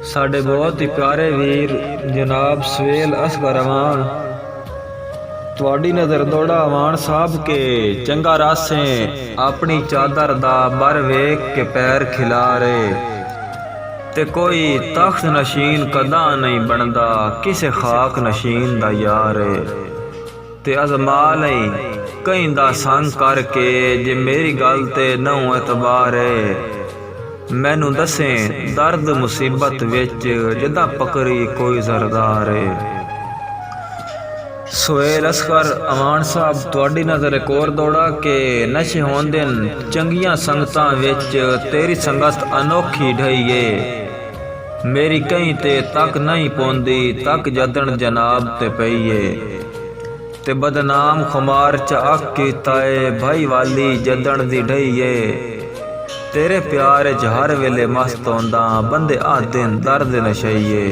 साडे बहुत ही प्यारे वीर जनाब सुहेल असगर अमान तुहाडी नज़र दौड़ा अमान साहब के चंगा रासे अपनी चादर दा बर वेख के पैर खिलारे ते कोई तख्त नशीन कदा नहीं बनदा किसे खाक नशीन दा यार ते अजमा लई कहीं दा संग करके जे मेरी गल ते नौ एतबार मैनू दसे दर्द मुसीबत विच जदा पकड़ी कोई जरदार सुहेल असगर अमान साहब तुहाडी नज़र एक और दौड़ा के नशे होंदे चंगियां संगतां विच तेरी संगत अनोखी ढईए मेरी कहीं ते तक नहीं पौंदी तक जदन जनाब ते पईए ते बदनाम खुमार च अख कीता भाई वाली जदन दी ढईए तेरे प्यार च हर वेले मस्त होंदा बंदे आदन दर्द नशईए।